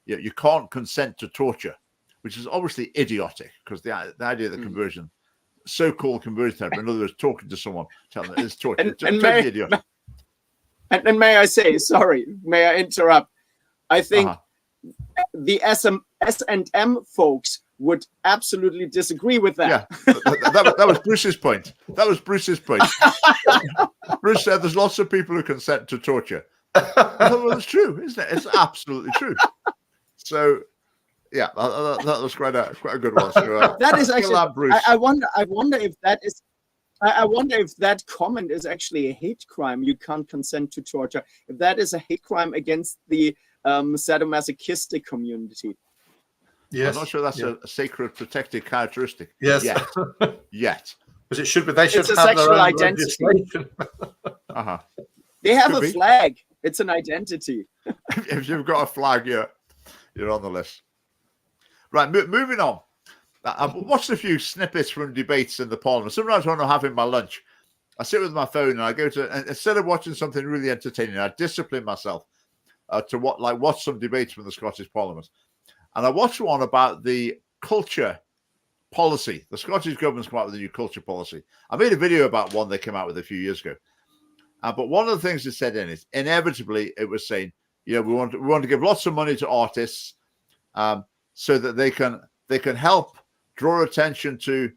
you can't consent to torture, which is obviously idiotic because the idea of the conversion, so-called conversion therapy, in other words, talking to someone, telling them it's torture. Totally idiotic. And may I say, sorry, may I interrupt? I think the S&M folks would absolutely disagree with that. Yeah, that was Bruce's point. Bruce said there's lots of people who consent to torture. Well, it's true, isn't it? It's absolutely true. So, yeah, that was quite a good one. So, that is actually. I wonder if that is. I wonder if that comment is actually a hate crime. You can't consent to torture. If that is a hate crime against the sadomasochistic community. Yes. I'm not sure that's a sacred protected characteristic. Yes. Yet. Because it should be. They should it's a have sexual their own identity. They have a flag. It's an identity. If you've got a flag, you're on the list. Right. Moving on. I've watched a few snippets from debates in the Parliament. Sometimes when I'm having my lunch, I sit with my phone and I go to, and instead of watching something really entertaining, I discipline myself to watch some debates from the Scottish Parliament. And I watched one about the culture policy. The Scottish government's come out with a new culture policy. I made a video about one they came out with a few years ago. But one of the things it said in it, inevitably, it was saying, we want to give lots of money to artists so that they can help draw attention to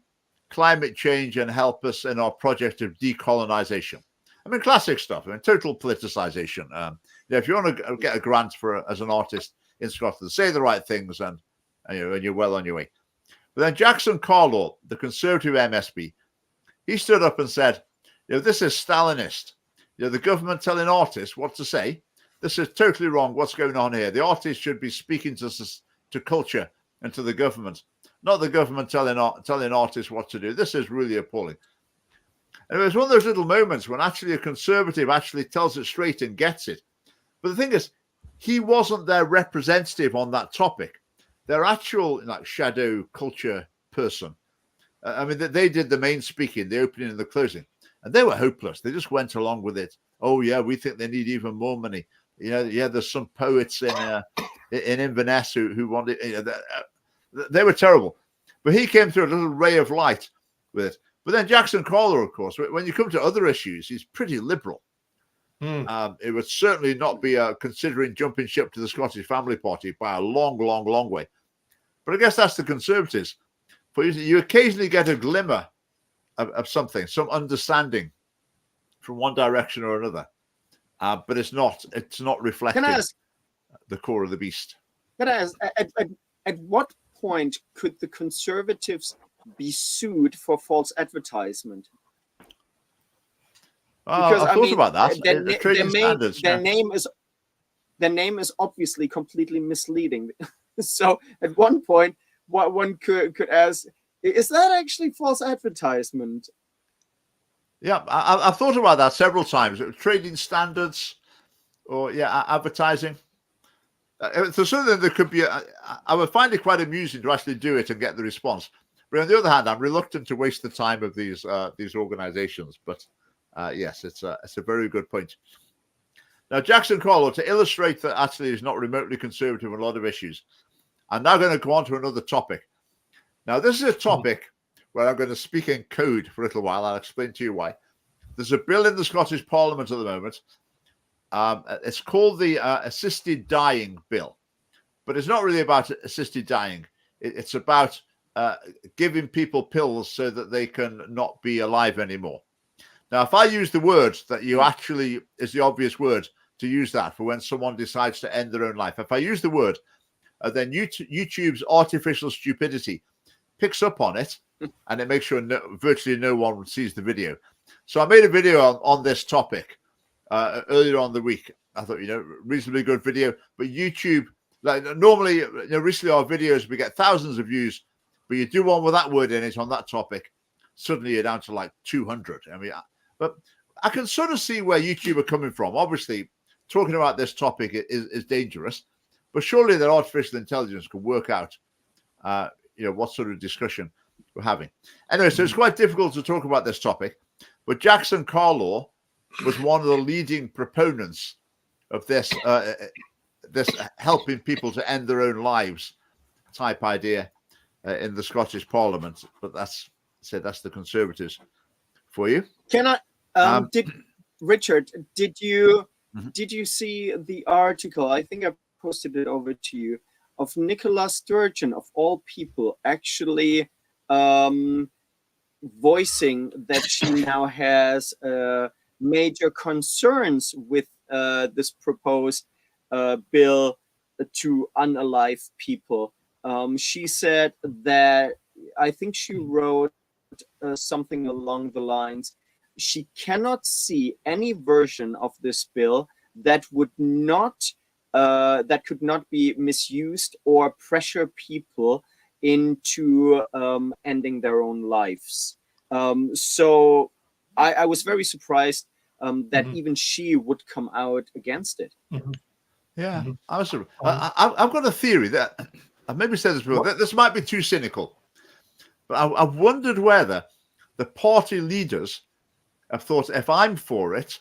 climate change and help us in our project of decolonization. I mean, classic stuff. I mean, total politicization. If you want to get a grant as an artist in Scotland, say the right things and you're well on your way. But then Jackson Carlaw, the Conservative MSP, he stood up and said, this is Stalinist. The government telling artists what to say. This is totally wrong. What's going on here? The artists should be speaking to culture and to the government, not the government telling artists what to do. This is really appalling. And it was one of those little moments when actually a conservative actually tells it straight and gets it. But the thing is, he wasn't their representative on that topic. Their actual shadow culture person. I mean, they did the main speaking, the opening and the closing, and they were hopeless. They just went along with it. Oh yeah, we think they need even more money. There's some poets in Inverness who wanted. They were terrible, but he came through a little ray of light with it. But then Jackson Carlaw, of course, when you come to other issues, he's pretty liberal. It would certainly not be considering jumping ship to the Scottish Family Party by a long, long, long way. But I guess that's the Conservatives. But you occasionally get a glimmer of something, some understanding from one direction or another. But it's not reflecting the core of the beast. Can I ask, at what point could the Conservatives be sued for false advertisement? Because I thought about that. Their name is obviously completely misleading. So at one point, what one could ask, is that actually false advertisement? Yeah, I've thought about that several times. Trading standards or advertising. So something that could be, I would find it quite amusing to actually do it and get the response. But on the other hand, I'm reluctant to waste the time of these organizations. But Yes, it's a very good point. Now, Jackson Carlo, to illustrate that actually he's not remotely conservative on a lot of issues, I'm now going to go on to another topic. Now, this is a topic where I'm going to speak in code for a little while. I'll explain to you why. There's a bill in the Scottish Parliament at the moment. It's called the Assisted Dying Bill, but it's not really about assisted dying. It's about giving people pills so that they can not be alive anymore. Now, if I use the word that you actually is the obvious word to use that for when someone decides to end their own life, if I use the word, then YouTube's artificial stupidity picks up on it, and it makes sure virtually no one sees the video. So I made a video on this topic earlier on the week. I thought, reasonably good video, but YouTube, like normally, recently our videos, we get thousands of views, but you do one with that word in it on that topic, suddenly you're down to like 200. I mean, but I can sort of see where YouTube are coming from. Obviously, talking about this topic is dangerous, but surely that artificial intelligence can work out, what sort of discussion we're having. Anyway, so it's quite difficult to talk about this topic, but Jackson Carlaw was one of the leading proponents of this, this helping people to end their own lives type idea in the Scottish Parliament. But that's the Conservatives for you. Can I? Richard, did you see the article? I think I posted it over to you, of Nicola Sturgeon, of all people, actually voicing that she now has major concerns with this proposed bill to unalive people. She said that, I think she wrote something along the lines, she cannot see any version of this bill that would not that could not be misused or pressure people into ending their own lives. So I was very surprised that even she would come out against it. Yeah, I've got a theory that I've maybe said this before. This might be too cynical, but I've wondered whether the party leaders have thought, if I'm for it,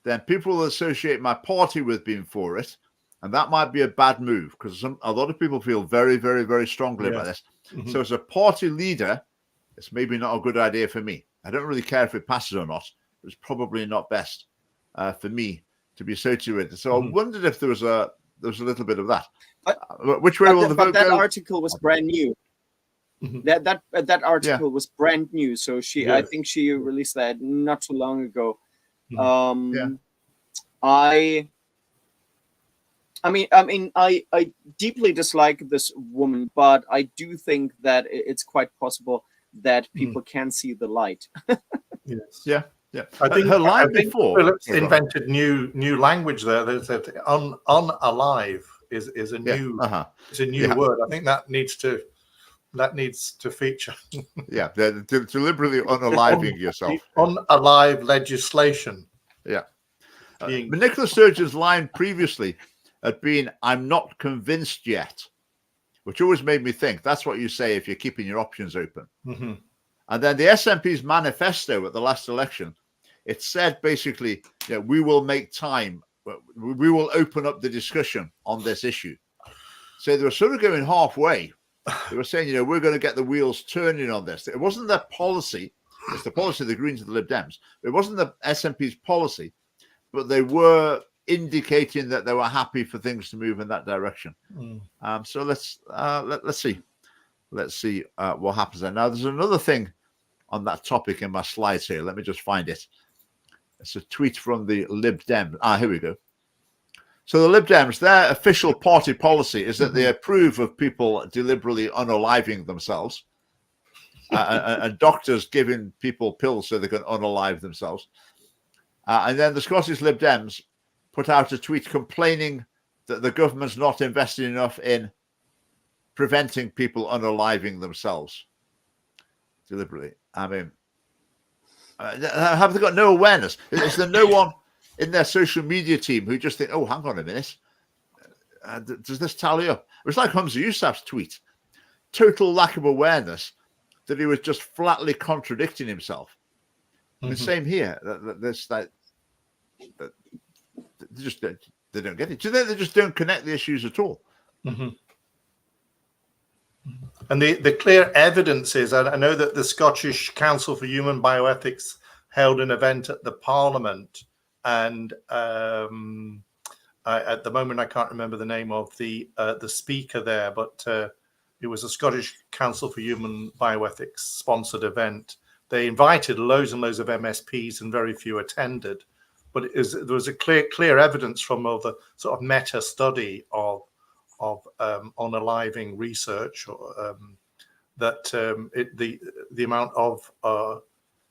then people will associate my party with being for it, and that might be a bad move, because a lot of people feel very, very, very strongly about this. So as a party leader, it's maybe not a good idea for me. I don't really care if it passes or not. It's probably not best for me to be associated with it. So I wondered if there was a little bit of that. Which way will the vote go? That article was brand new. That article was brand new. So I think she released that not too long ago. I mean, I deeply dislike this woman, but I do think that it's quite possible that people can see the light. Yes. Yeah. I think before Phillips invented new language there. That unalive is a new it's a new word. I think that needs to feature. Deliberately unaliving yourself. Unalive legislation. Yeah. But Nicola Sturgeon's line previously had been, "I'm not convinced yet," which always made me think that's what you say if you're keeping your options open. And then the SNP's manifesto at the last election, it said basically, we will make time, we will open up the discussion on this issue. So they were sort of going halfway. They were saying, we're going to get the wheels turning on this. It wasn't their policy. It's the policy of the Greens and the Lib Dems. It wasn't the SNP's policy, but they were indicating that they were happy for things to move in that direction. So let's see. Let's see what happens there. Now, there's another thing on that topic in my slides here. Let me just find it. It's a tweet from the Lib Dems. Here we go. So the Lib Dems, their official party policy is that they approve of people deliberately unaliving themselves and doctors giving people pills so they can unalive themselves. And then the Scottish Lib Dems put out a tweet complaining that the government's not investing enough in preventing people unaliving themselves deliberately. I mean, have they got no awareness? Is there no one in their social media team who just think, oh, hang on a minute, does this tally up? It was like Humza Yousaf's tweet. Total lack of awareness that he was just flatly contradicting himself. The same here. They don't get it. So they just don't connect the issues at all. And the clear evidence is, I know that the Scottish Council for Human Bioethics held an event at the Parliament, and at the moment I can't remember the name of the speaker there, but it was a Scottish Council for Human Bioethics sponsored event. They invited loads and loads of MSPs, and very few attended. But there was a clear evidence from the sort of meta study of unaliving research, or that the amount of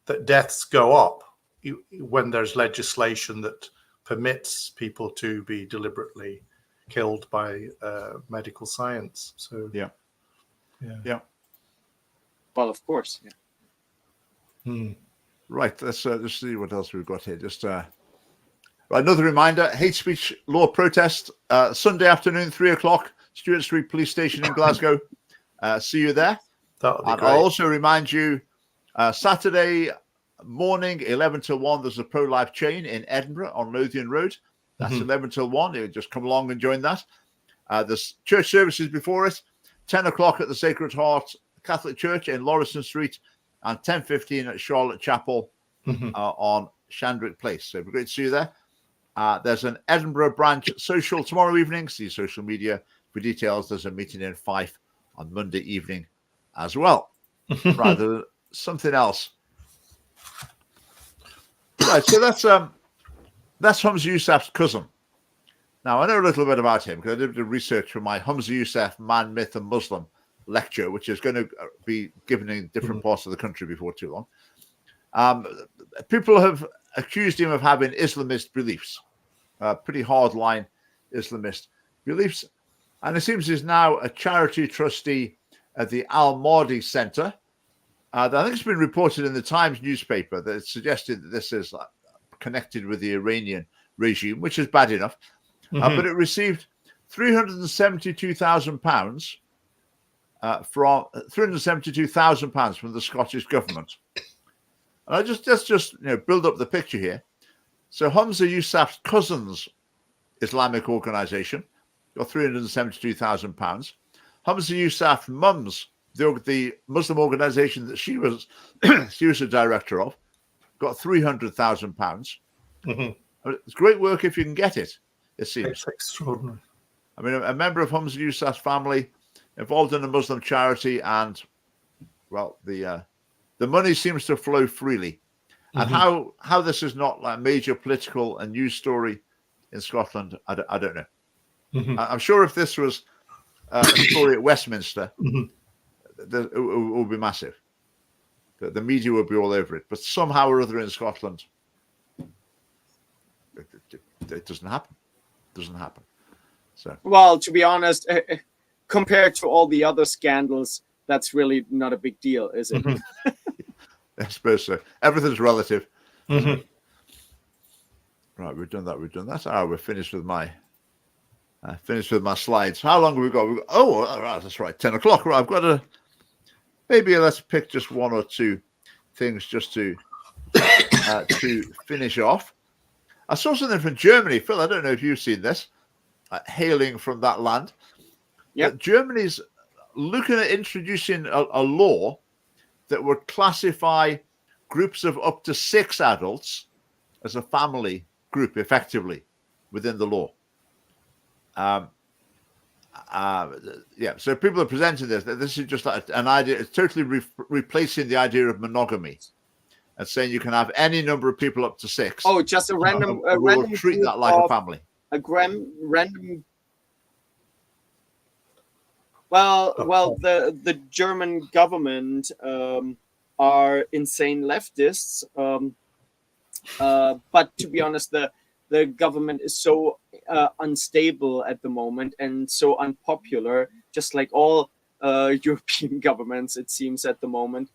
that deaths go up when there's legislation that permits people to be deliberately killed by medical science. So yeah. Well, of course. Right. Let's see what else we've got here. Just another reminder: hate speech law protest Sunday afternoon, 3:00, Stewart Street Police Station in Glasgow. See you there. That would be great. I'll also remind you, Saturday morning, 11 till 1, there's a pro-life chain in Edinburgh on Lothian Road. That's 11 till 1. You just come along and join that. There's church services before it, 10 o'clock at the Sacred Heart Catholic Church in Lauriston Street, and 10:15 at Charlotte Chapel on Shandwick Place. So it'd be great to see you there. There's an Edinburgh branch social tomorrow evening. See social media for details. There's a meeting in Fife on Monday evening as well. Rather something else. Right, so that's Humza Yousaf's cousin. Now I know a little bit about him because I did the research for my Humza Yousaf Man, Myth and Muslim lecture, which is going to be given in different parts of the country before too long. People have accused him of having Islamist beliefs, pretty hardline Islamist beliefs, and it seems he's now a charity trustee at the Al Mahdi Center. I think it's been reported in the Times newspaper that it suggested that this is connected with the Iranian regime, which is bad enough. But it received £372,000 from the Scottish government. And let's just build up the picture here. So Humza Yousaf's cousin's Islamic organization got £372,000. Humza Yousaf's mum's, the Muslim organization that she was a director of, got £300,000. It's great work if you can get it. It seems. It's extraordinary. I mean, a member of Humza Yousaf's family involved in a Muslim charity, and well, the money seems to flow freely. And how this is not like a major political and news story in Scotland, I don't know. I'm sure if this was a story at Westminster, it would be massive. The media would be all over it. But somehow or other in Scotland, it doesn't happen. So, well, to be honest, compared to all the other scandals, that's really not a big deal, is it? I suppose so. Everything's relative. Right, we've done that. We're finished with my slides. How long have we got? That's right, 10 o'clock. Right, I've got maybe let's pick just one or two things just to finish off. I saw something from Germany, Phil. I don't know if you've seen this, hailing from that land. Yeah, Germany's looking at introducing a law that would classify groups of up to 6 adults as a family group, effectively, within the law. So people are presenting this. This is just like an idea. It's totally replacing the idea of monogamy and saying you can have any number of people up to 6. Oh, just a random. We'll treat that like a family. Random. Well, the German government are insane leftists, but to be honest, the government is so unstable at the moment and so unpopular, just like all European governments, it seems, at the moment.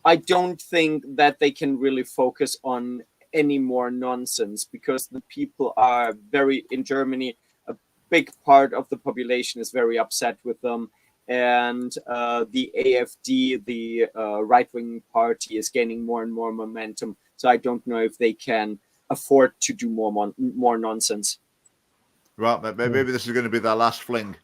I don't think that they can really focus on any more nonsense, because the people are in Germany, a big part of the population is very upset with them, and the AfD, the right-wing party, is gaining more and more momentum. So I don't know if they can afford to do more nonsense. Well, maybe this is going to be their last fling.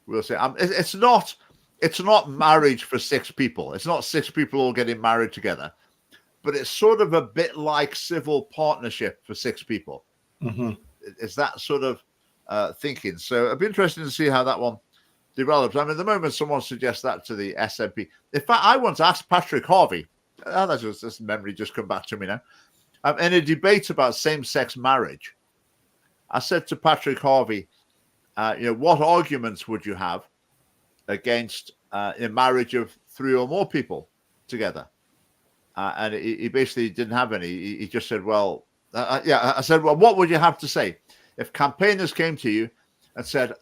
We'll see. It's not marriage for 6 people. It's not 6 people all getting married together, but it's sort of a bit like civil partnership for 6 people. Mm-hmm. It's that sort of thinking. So it'd be interesting to see how that one develops. I mean, at the moment, someone suggests that to the SNP. In fact, I once asked Patrick Harvey. That's just this memory just come back to me now. In a debate about same-sex marriage, I said to Patrick Harvey, what arguments would you have against a marriage of 3 or more people together? And he basically didn't have any. He just said, well, I said, well, what would you have to say if campaigners came to you and said,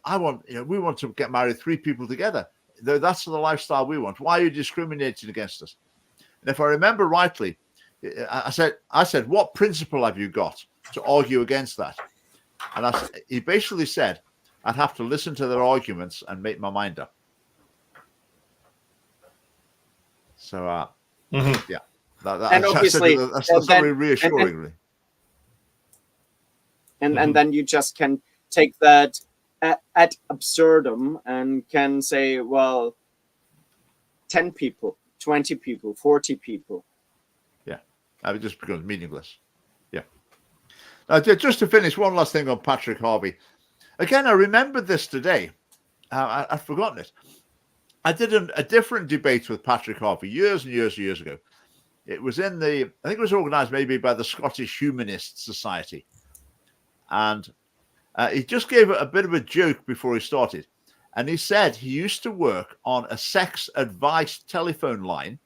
we want to get married 3 people together. That's the lifestyle we want. Why are you discriminating against us? And if I remember rightly, I said, what principle have you got to argue against that? And he basically said, I'd have to listen to their arguments and make my mind up. So, yeah. And obviously, that's very reassuring, really. And then you just can take that ad absurdum and can say, well, 10 people, 20 people, 40 people. Yeah, it just becomes meaningless. Yeah. Now, just to finish, one last thing on Patrick Harvey. Again, I remembered this today. I'd forgotten it. I did a different debate with Patrick Harvey years and years ago. It was I think it was organised maybe by the Scottish Humanist Society. And he just gave a bit of a joke before he started. And he said he used to work on a sex advice telephone line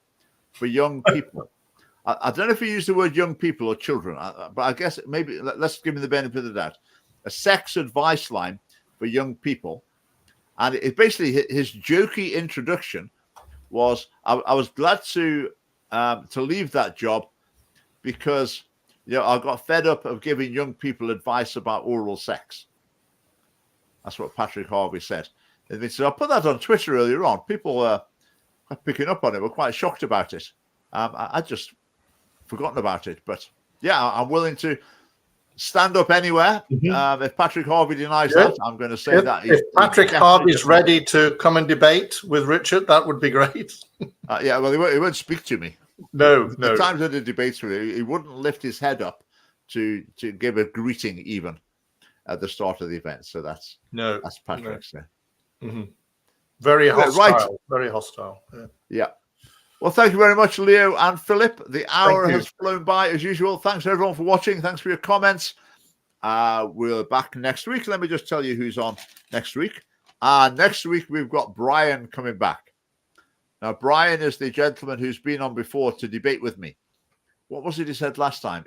for young people. I don't know if he used the word young people or children, but I guess maybe let's give him the benefit of the doubt. A sex advice line for young people. And it basically, his jokey introduction was, I was glad to leave that job because I got fed up of giving young people advice about oral sex. That's what Patrick Harvey said. And so I put that on Twitter earlier on. People are picking up on it. We're quite shocked about it. I just forgotten about it. But yeah, I'm willing to stand up anywhere. If Patrick Harvey denies that, I'm going to say that. If Patrick Harvey's ready to come and debate with Richard, that would be great. Yeah, well, he won't speak to me. No. The times I did debates with him, he wouldn't lift his head up to give a greeting even at the start of the event. So that's Patrick's. No. Very hostile. Right. Very hostile. Yeah. Well, thank you very much, Leo and Philip. The hour has flown by as usual. Thanks everyone for watching. Thanks for your comments. We're back next week. Let me just tell you who's on next week. Next week we've got Brian coming back. Now, Brian is the gentleman who's been on before to debate with me. What was it he said last time?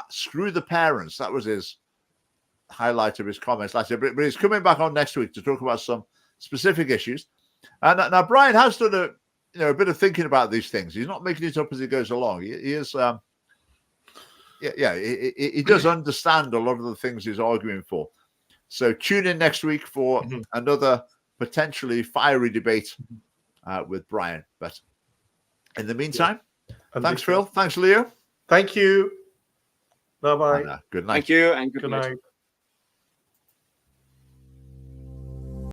Screw the parents. That was his highlight of his comments last year. But he's coming back on next week to talk about some specific issues. And now Brian has done a bit of thinking about these things. He's not making it up as he goes along. He is, he does understand a lot of the things he's arguing for. So tune in next week for another potentially fiery debate with Brian. But in the meantime, thanks, Phil. Thanks, Leo. Thank you. Bye-bye. And, good night. Thank you and good night. Night.